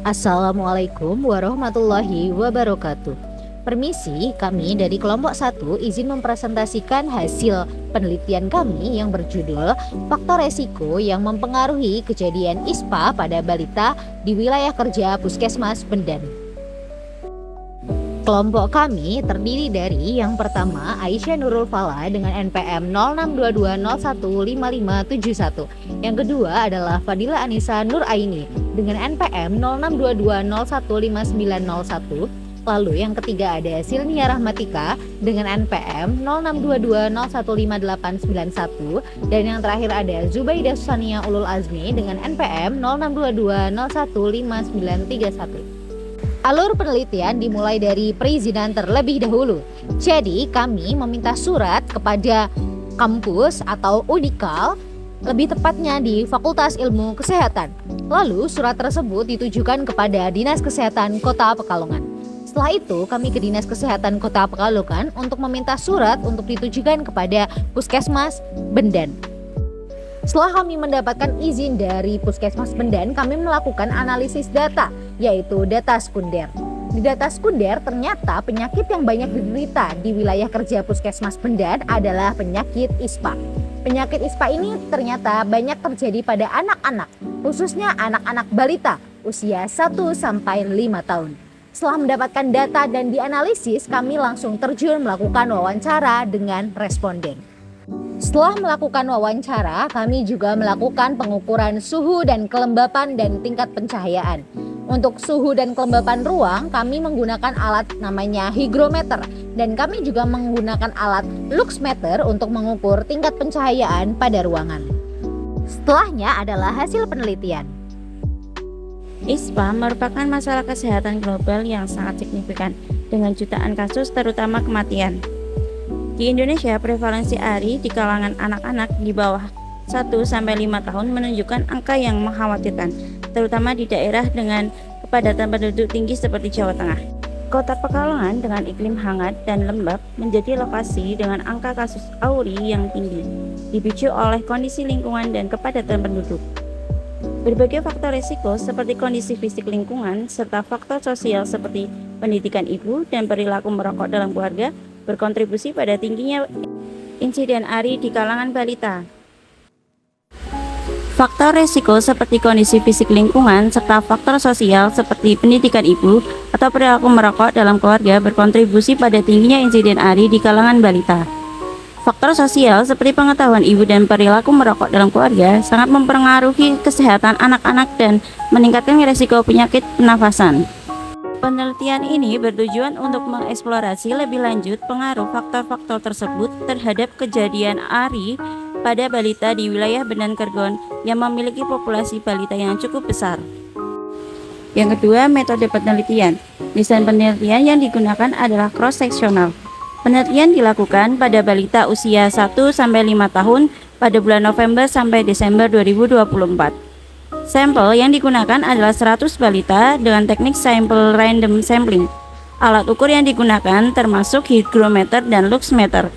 Assalamualaikum warahmatullahi wabarakatuh. Permisi, kami dari kelompok 1 izin mempresentasikan hasil penelitian kami yang berjudul Faktor Resiko yang Mempengaruhi Kejadian ISPA pada Balita di Wilayah Kerja Puskesmas Bendan. Kelompok kami terdiri dari yang pertama Aisyah Nurul Fala dengan NPM 0622015571. Yang kedua adalah Fadila Anissa Nur Aini dengan NPM 0622015901. Lalu yang ketiga ada Silnia Rahmatika dengan NPM 0622015891. Dan yang terakhir ada Zubaidah Susania Ulul Azmi dengan NPM 0622015931. Alur penelitian dimulai dari perizinan terlebih dahulu. Jadi kami meminta surat kepada kampus atau Unikal, lebih tepatnya di Fakultas Ilmu Kesehatan. Lalu surat tersebut ditujukan kepada Dinas Kesehatan Kota Pekalongan. Setelah itu kami ke Dinas Kesehatan Kota Pekalongan untuk meminta surat untuk ditujukan kepada Puskesmas Bendan. Setelah kami mendapatkan izin dari Puskesmas Bendan, kami melakukan analisis data, yaitu data sekunder. Di data sekunder ternyata penyakit yang banyak diderita di wilayah kerja Puskesmas Bendan adalah penyakit ISPA. Penyakit ISPA ini ternyata banyak terjadi pada anak-anak, khususnya anak-anak balita usia 1-5 tahun. Setelah mendapatkan data dan dianalisis, kami langsung terjun melakukan wawancara dengan responden. Setelah melakukan wawancara, kami juga melakukan pengukuran suhu dan kelembapan dan tingkat pencahayaan. Untuk suhu dan kelembapan ruang, kami menggunakan alat namanya hygrometer, dan kami juga menggunakan alat luxmeter untuk mengukur tingkat pencahayaan pada ruangan. Setelahnya adalah hasil penelitian. ISPA merupakan masalah kesehatan global yang sangat signifikan dengan jutaan kasus terutama kematian. Di Indonesia, prevalensi ARI di kalangan anak-anak di bawah 1-5 tahun menunjukkan angka yang mengkhawatirkan, terutama di daerah dengan kepadatan penduduk tinggi seperti Jawa Tengah. Kota Pekalongan dengan iklim hangat dan lembab menjadi lokasi dengan angka kasus AURI yang tinggi, dipicu oleh kondisi lingkungan dan kepadatan penduduk. Berbagai faktor risiko seperti kondisi fisik lingkungan serta faktor sosial seperti pendidikan ibu dan perilaku merokok dalam keluarga berkontribusi pada tingginya insiden ARI di kalangan balita. Faktor risiko seperti kondisi fisik lingkungan serta faktor sosial seperti pendidikan ibu atau perilaku merokok dalam keluarga berkontribusi pada tingginya insiden ARI di kalangan balita. Faktor sosial seperti pengetahuan ibu dan perilaku merokok dalam keluarga sangat mempengaruhi kesehatan anak-anak dan meningkatkan risiko penyakit pernafasan. Penelitian ini bertujuan untuk mengeksplorasi lebih lanjut pengaruh faktor-faktor tersebut terhadap kejadian ARI pada balita di wilayah Bendan Kergon yang memiliki populasi balita yang cukup besar. Yang kedua, metode penelitian. Desain penelitian yang digunakan adalah cross-seksional. Penelitian dilakukan pada balita usia 1-5 tahun pada bulan November sampai Desember 2024. Sampel yang digunakan adalah 100 balita dengan teknik sampel random sampling. Alat ukur yang digunakan termasuk hygrometer dan luxmeter.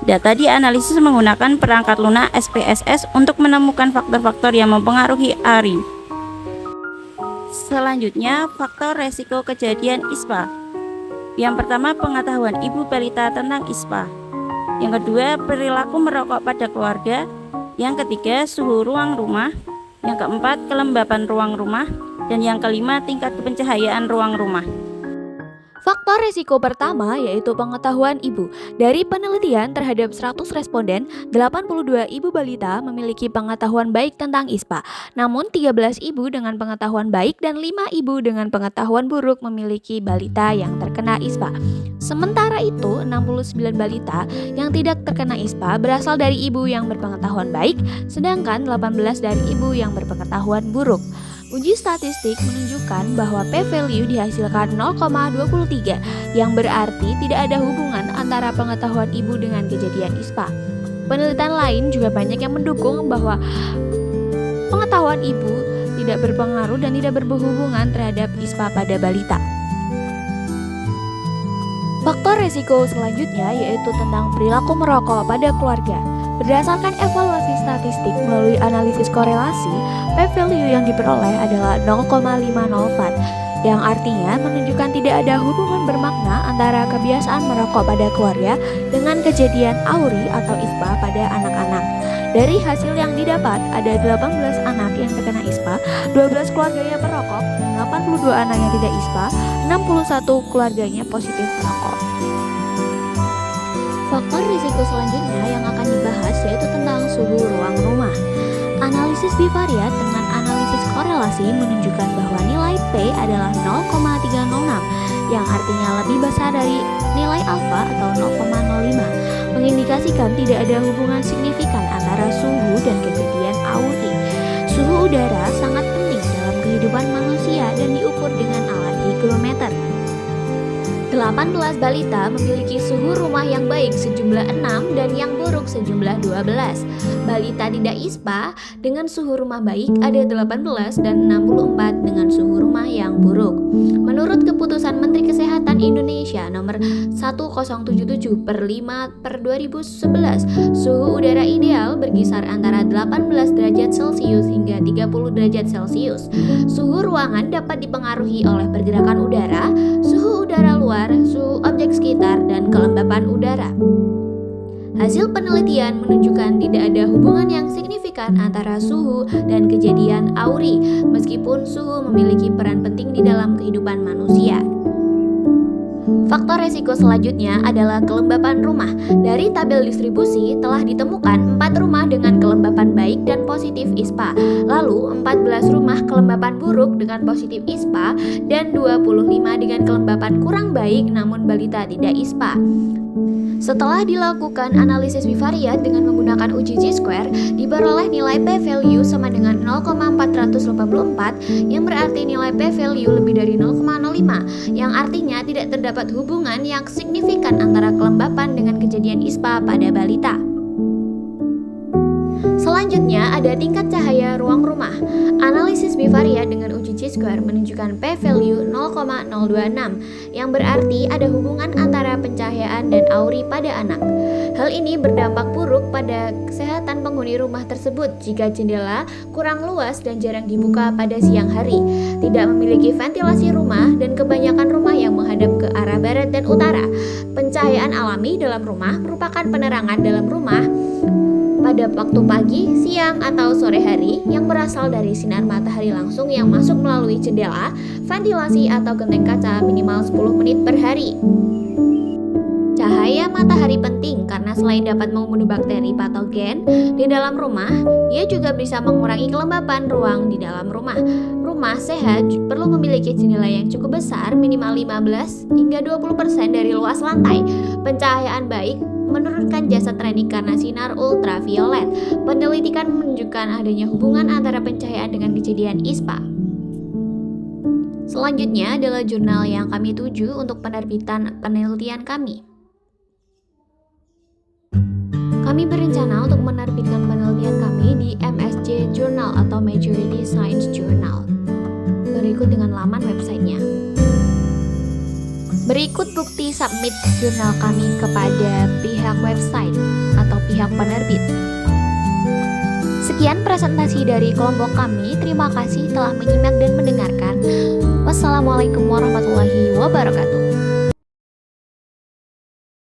Data dianalisis menggunakan perangkat lunak SPSS untuk menemukan faktor-faktor yang mempengaruhi ARI. Selanjutnya, faktor resiko kejadian ISPA. Yang pertama, pengetahuan ibu balita tentang ISPA. Yang kedua, perilaku merokok pada keluarga. Yang ketiga, suhu ruang rumah. Yang keempat, kelembapan ruang rumah. Dan yang kelima, tingkat pencahayaan ruang rumah. Faktor risiko pertama yaitu pengetahuan ibu. Dari penelitian terhadap 100 responden, 82 ibu balita memiliki pengetahuan baik tentang ISPA. Namun 13 ibu dengan pengetahuan baik dan 5 ibu dengan pengetahuan buruk memiliki balita yang terkena ISPA. Sementara itu, 69 balita yang tidak terkena ISPA berasal dari ibu yang berpengetahuan baik, sedangkan 18 dari ibu yang berpengetahuan buruk. Uji statistik menunjukkan bahwa p-value dihasilkan 0,23 yang berarti tidak ada hubungan antara pengetahuan ibu dengan kejadian ISPA. Penelitian lain juga banyak yang mendukung bahwa pengetahuan ibu tidak berpengaruh dan tidak berhubungan terhadap ISPA pada balita. Faktor risiko selanjutnya yaitu tentang perilaku merokok pada keluarga. Berdasarkan evaluasi statistik melalui analisis korelasi, p-value yang diperoleh adalah 0,504, yang artinya menunjukkan tidak ada hubungan bermakna antara kebiasaan merokok pada keluarga dengan kejadian auri atau ISPA pada anak-anak. Dari hasil yang didapat, ada 18 anak yang terkena ISPA, 12 keluarganya perokok, 82 anak yang tidak ISPA, 61 keluarganya positif merokok. Faktor risiko selanjutnya yang akan dibahas yaitu tentang suhu ruang rumah. Analisis bivariat dengan analisis korelasi menunjukkan bahwa nilai P adalah 0,306, yang artinya lebih besar dari nilai alfa atau 0,05, mengindikasikan tidak ada hubungan signifikan antara suhu dan kejadian auri. Suhu udara sangat penting dalam kehidupan manusia dan diukur dengan alat higrometer. 18 balita memiliki suhu rumah yang baik sejumlah 6 dan yang buruk sejumlah 12. Balita tidak ISPA dengan suhu rumah baik ada 18 dan 64 dengan suhu rumah yang buruk. Menurut keputusan Menteri Kesehatan Indonesia nomor 1077/5/2011, suhu udara ideal berkisar antara 18 derajat Celcius hingga 30 derajat Celcius. Suhu ruangan dapat dipengaruhi oleh pergerakan udara, suhu udara luar, suhu objek sekitar, dan kelembapan udara. Hasil penelitian menunjukkan tidak ada hubungan yang signifikan antara suhu dan kejadian auri, meskipun suhu memiliki peran penting di dalam kehidupan manusia. Faktor resiko selanjutnya adalah kelembapan rumah. Dari tabel distribusi telah ditemukan 4 rumah dengan kelembapan baik dan positif ISPA, lalu 14 rumah kelembapan buruk dengan positif ISPA, dan 25 dengan kelembapan kurang baik namun balita tidak ISPA. Setelah dilakukan analisis bivariat dengan menggunakan uji chi-square, diperoleh nilai p-value sama dengan 0,484, yang berarti nilai p-value lebih dari 0,05, yang artinya tidak terdapat hubungan yang signifikan antara kelembapan dengan kejadian ISPA pada balita. Selanjutnya ada tingkat cahaya ruang rumah. Analisis bivariat dengan uji chi-square menunjukkan p-value 0,026, yang berarti ada hubungan antara pencahayaan dan auri pada anak. Hal ini berdampak buruk pada kesehatan penghuni rumah tersebut jika jendela kurang luas dan jarang dibuka pada siang hari, tidak memiliki ventilasi rumah, dan kebanyakan rumah yang menghadap ke arah barat dan utara. Pencahayaan alami dalam rumah merupakan penerangan dalam rumah pada waktu pagi, siang, atau sore hari yang berasal dari sinar matahari langsung yang masuk melalui jendela, ventilasi, atau genteng kaca minimal 10 menit per hari. Cahaya matahari penting karena selain dapat membunuh bakteri patogen di dalam rumah, ia juga bisa mengurangi kelembapan ruang di dalam rumah. Rumah sehat perlu memiliki jendela yang cukup besar, minimal 15 hingga 20% dari luas lantai. Pencahayaan baik menurunkan jasa training karena sinar ultraviolet. Penelitian menunjukkan adanya hubungan antara pencahayaan dengan kejadian ISPA. Selanjutnya adalah jurnal yang kami tuju untuk penerbitan penelitian kami. Kami berencana untuk menerbitkan penelitian kami di MSJ Journal atau Majority Science Journal. Berikut dengan laman websitenya. Berikut bukti submit jurnal kami kepada pihak website atau pihak penerbit. Sekian presentasi dari kelompok kami. Terima kasih telah menyimak dan mendengarkan. Wassalamualaikum warahmatullahi wabarakatuh.